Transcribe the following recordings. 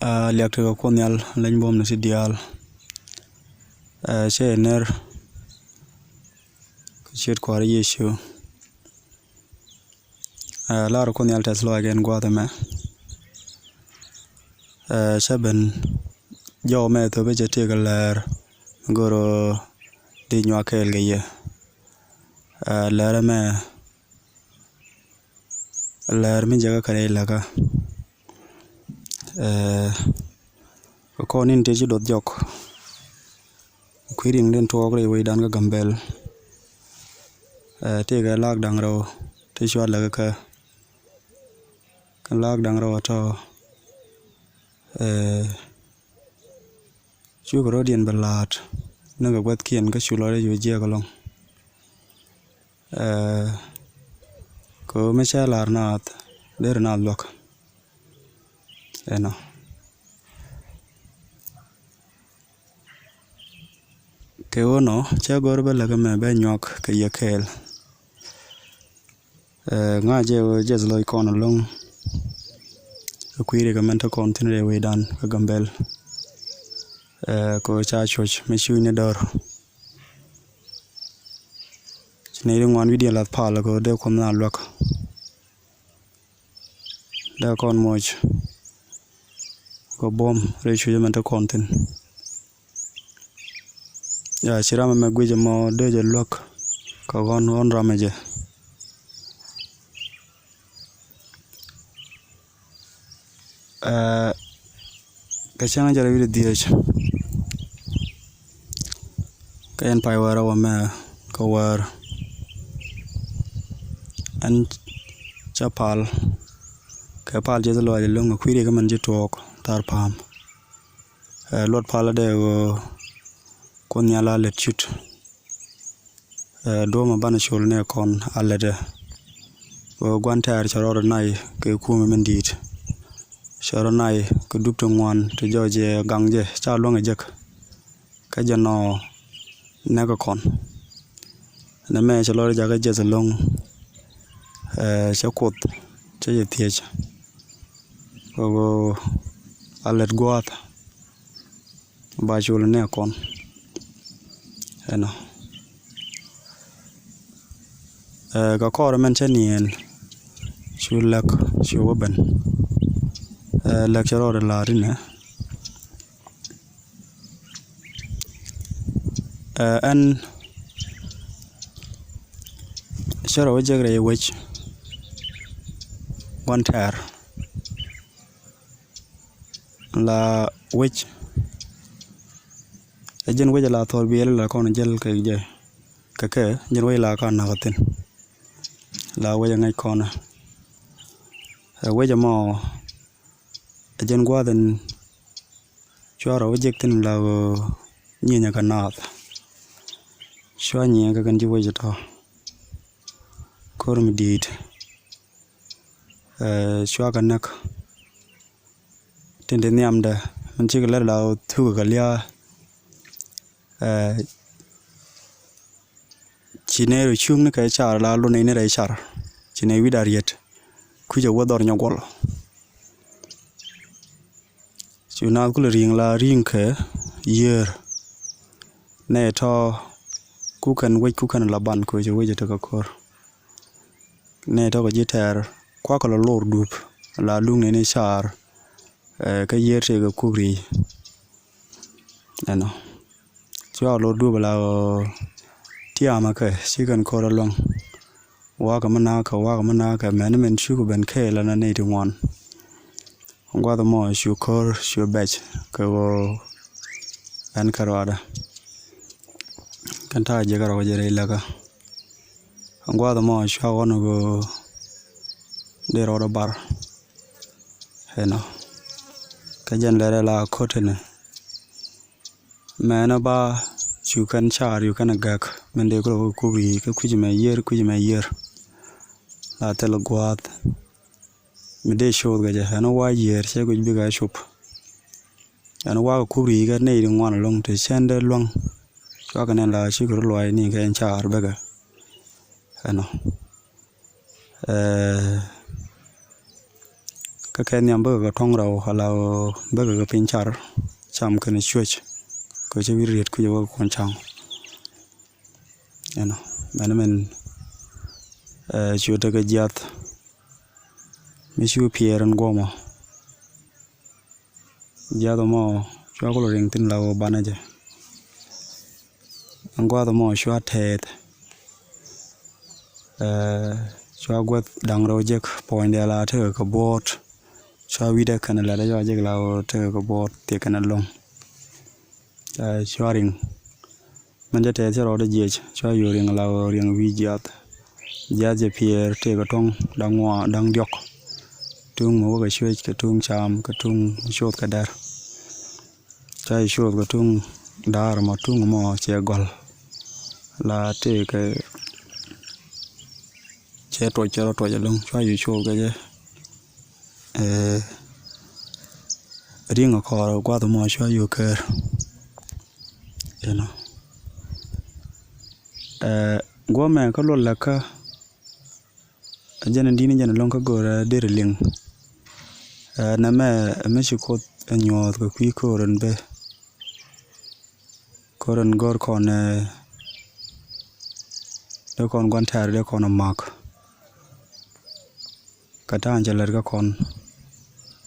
liak to konyal lañ bom na sidial she ner shit kwar yeshu la konyal teslo again guadame shaben jo me to be jete galer goro di nywa kel ge lere me ler min jaga kare laga ko nin te dot jok kwiring den to gre we dan ga gambel te ga lag dang ro te shwa laga ka lag dang ro to chu gro dien balat na ga wat kien ka chu lo yu je ga long ko me cha lar nat der na lok eno ke ono cha gor ba laga me be nyok ke yekel nga je zloi kon long kwire ga menta continue we dan ka gambel ko cha choch me shu ne dor ne ngwan video lat pala ko de kom na lok da kon moj ko bom re shu menta content ya shirama me gweje mo de je lok ko on rameje ka changa jara video diech ka en pai wara wa me ko war an chapal ka pal je lo le long kwire ga man je tok tar pam lot pala de go kon yala let chut do ma bana shol ne kon alede go gwantar charoro nai ke kuma men dit charo nai ko dupto ngwan to joje gangje cha longa jek ka jano ne ko kon na me chalo jaga je long chakot che je tiech go alet goat ba shol ne kon eno ka kor men chenien shulak shuben lecturer la rine an sharo jegre wech one tar la wech ejen weja la thor biel la kon jel ke je ke jen we la kan na goten la weja ngai kona weja mo ejen gwaden chwara wejekten la nyenya kanat shwa nyenya ka kan ji weja to kor mi dit shwa kanak tende nyamda man chi la la thu ga lia chinero chung ne ka char la lo ne re char chine widariet kuja wodor nyogol chuna kul ring la ring ke year ne to kukan la ban ko je weje to ka kor ne to ko jiter kwa ko lor dup la lung ne char ka year te ga kuri ano chwa lo dup la tiama ke sikan kor long wa ka mana ka men chu ko ben ke la na ne to one ngwa the mo shu kor shu batch ko an karwada kan ta je garo je re laga ngwa the mo shu wono go de ro bar heno ka jan lere la kotene mena ba shu kan char yu kan gak men de ko ri ka kuji me yer la tel gwat mi de show ga ja no wa yer che go bi ga shop an wa ku ri ga nei ri ngwan long te chende long cho ka nen la chi ko lo ai ni ga en char be ga ano ka ken nyam ba ka tong raw hala ba ka pinchar cham kan chuech ko che wir ku yo kon chang you know men chu ta ga jat mi chu pieran goma jado mo chwa ko ring tin law banaje angwa do mo chwa tet chwa gwat dang ro jek point la te ko bot chwa wida kan la da jek law te ko bot te kan long chwa ring man ja te ro de jech chwa yo ring law ring wi jat je pier te ko tong dangwa dang diok tung mo ga chwe ka tung cham ka tung shot ka dar chai shot ka tung dar ma tung mo che gol la te ka che to long chwa yu shot ga je ring ko kwa to mo chwa yu ka you know go me ko lo la ka jana dini jana long ka gora der ling na me chi ko nyot ko kwi ko ren be koren gor kon de kon gon tar de kon mak kata anjeler ka kon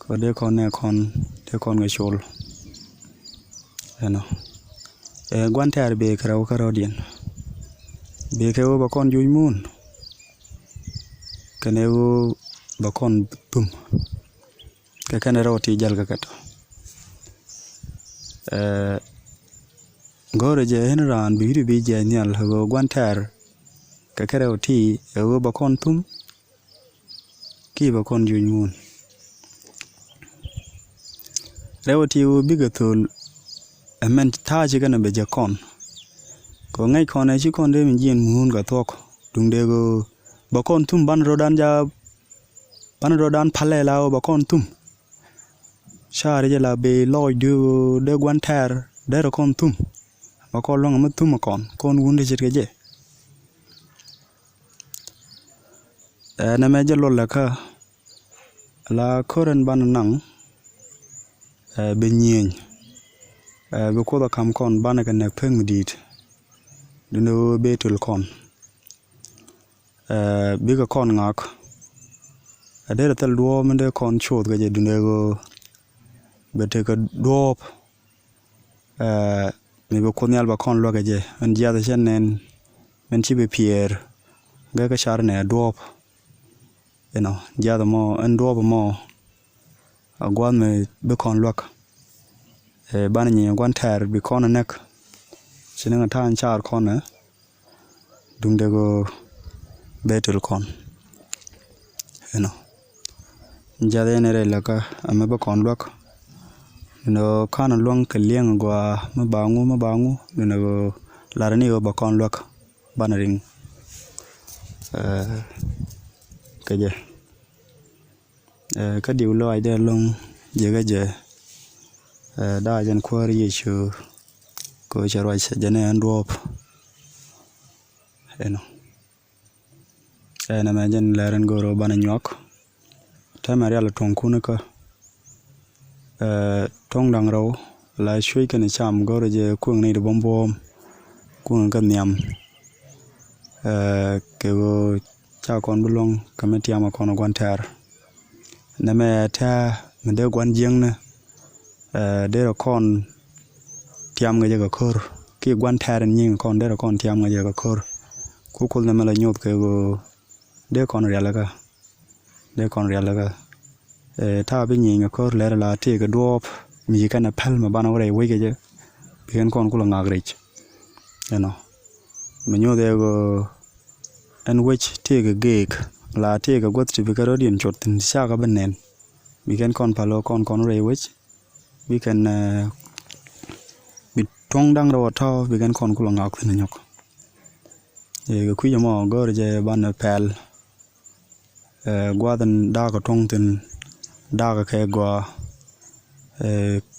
ko de kon ga chol you know gon tar be karaw dien be ke ba kon juy mun kaneu ba kon pum ka kana rawti jalga kato gore je henran bi je nyal go gwantar ka karawti ba kon pum ki ba kon juñ mun rawti bigatul amen taji gana be je kon ko ngai kon ai chi kon de min jin mun ga tok dung de go ba kon tum ban rodan phale lao ba kon tum share je la be loy de gwantar de ro kon tum ba kon long ma tum kon wunde je je na me je lol la ka la koren ban nang be nyen be ko da kam kon ban ga ne peng dit dino betul kon biga kon ngak adere tel duo mende kon chod ga je dunego bete ka duop me be kon yalba kon lo ga je an jiada chenen men chibe pier ga ka char ne duop you know jiada mo an duop mo agwan me be kon lok ban ni gwan tar bi kon nek sinanga tan char kon dungdego betul kon you know jade ne re laka ame ba kon lok no kana long keleng gwa mabangu no larani ba kon lok banaring kaje ka diu lo ai de long je da jan kwari yechu ko charwa jane andop you know na ma jan laren goro bana nyok tamari ala tong kunaka tong dang raw la shui kan cham goro je kuang ni de bom kuang kan nyam ke go cha kon bulong kameti ama kon gwantar na me ta mende gwan jeng na de ro kon tiam ga je kor ki gwantar nyin kon de ro kon tiam ga je kor kukul na mala nyot ke go de kon rialaga ta bi nyin kor le la te ga dop mi kana pal ma bana wore we ge je ben kon kula ngagrich you know me nyo de go en wech te ga gek la te ga got ti bi ka rodin chot tin sha ga benen bi ken kon palo kon re wech bi ken bi tong dang ro ta bi ken kon kula ngak tin nyok ga kuya mo gor je ban pel gwadan da ka tong tin da ka ke gwa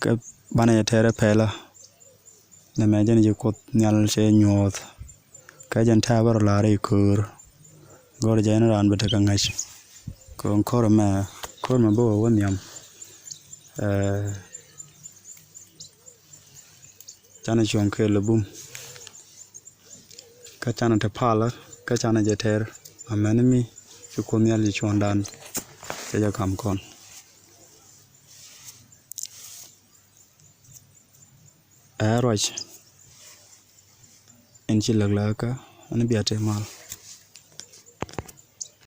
ka bana tere pela na me jen je kot nyal se nyot ka jen ta bar la re kur gor je ran bete ka ngach ko kor me Por ma bo won yam. Chana chong ke lebum. Ka chana te pala, ka chana jeter. Amenemi chukon yali chondan. Chaja kam kon. Arwach. En chi laglaka, ani biate mal.